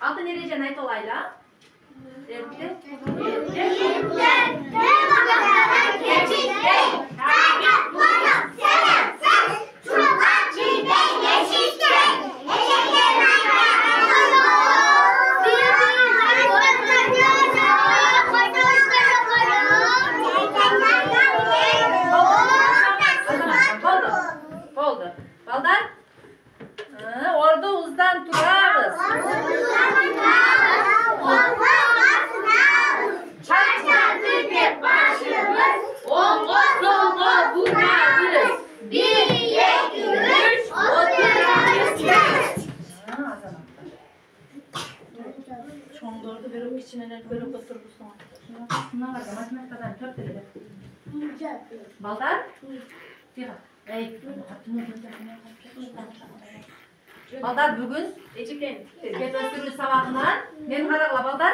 Altın erecen ayet olayla. Derdi. Oldu. Baldan. Orada uzdan turağız. Çarçardık başımız. Olma solma bunlarız. Bir, iki, üç, oturarız. Çoğunluğu verip içine verip oturursun. Şuna bak, matematikten çok dedi. Baldan. Baldan bugün Ketosürü sabahından men qaraqla baldan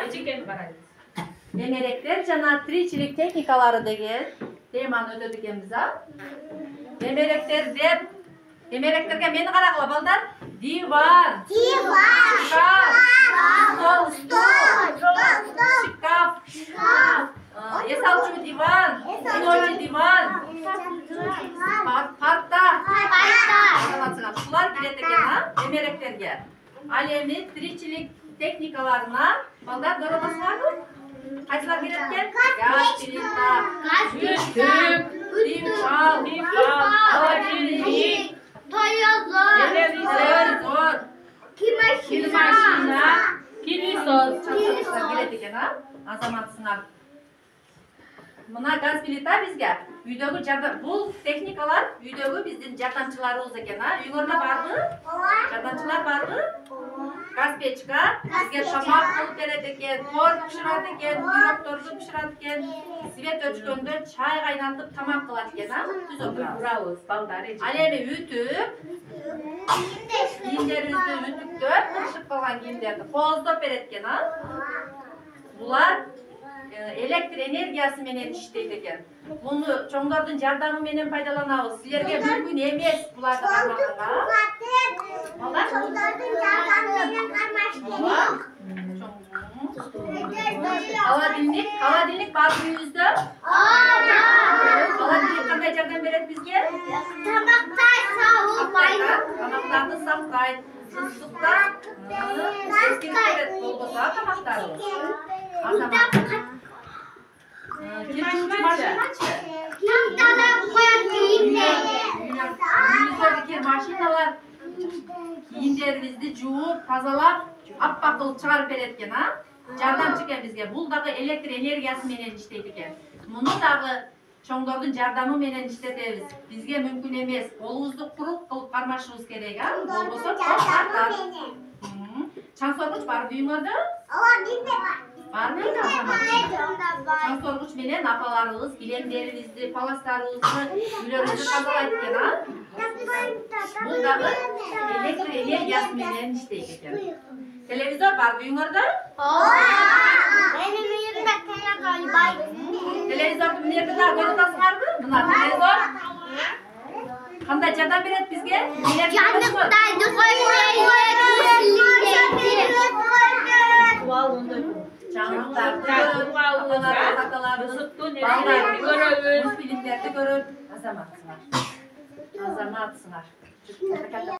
Demerekler jana tirikçilik texnikalары деген теманы өтөдү экенбиз а. Demereklerге мени қарақла балдар. Диван, шкаф, стол, шкаф, эсалчу диван, киночу диван, парта. Шулар келет экен а, демеректерге. Ал эми тиричилик техникаларына балдар көрөсүңөрбү? Кайсылар келет экен? Газ плита, түтүк, диван, холодильник, телевизор, машина, пылесос. Келет экен а, азаматсыңар. Мына газ плита бизге үйдөгү жардам, бул техникалар үйдөгү биздин жардамчыларыбыз экен а. Үйүңөрдө барбы? Жардамчылар барбы? Газ печка бизге тамак кылып берет экен, торт пишират экен, пирогторду пишират экен, свет өчкөндө чай кайнатып тамак кылат экен а. Түз отурабыз балдар. Ал эми ütүп, кийимдерибизди ütүктөп, кыршып калган кийимдерди кооздоп берет экен а. Булар электр энергиясы менен иштейт экен. Муну чоңдордун жардамы менен пайдаланабыз. Силерге мүмкүн эмес буларды кармакка. Чоңдордун жардамы менен кармашты. Холодильник бар үйүңүздө? Холодильник кандай жардам берет бизге? Тамактарды сактайт. Ысыкта эскертет болбосо тамактарды. Машиналар кийимдерибизди жууп, тазалап, аппак кылып чыгарып берет экен а. Жардамчы экен бизге. Бул дагы электр энергиясы менен иштейт экен. Муну дагы чоңдордун жардамы менен иштетебиз. Бизге мүмкүн эмес. Колубузду курук кылып кармашыбыз керек а. Болбосо тартат. Чаң соргуч барбы үйүңөрдө? Ооба, бизде бар. Барбы? Чаң соргуч менен апаларыбыз килемдерибизди, паластарыбызды, үйлөрүбүздү тазалайт экен а. Бул дагы электр энергиясы менен иштейт экен. Телевизор барбы үйүңөрдө? Ооба. Менин үйүмдө телевизор бар. Телевизорду мына жерде дагы көрүп атасыңарбы? Мына телевизор. Кандай жардам берет бизге? Жандыктарды койгойт. Фильмдерди көрөт. Азаматсыңар.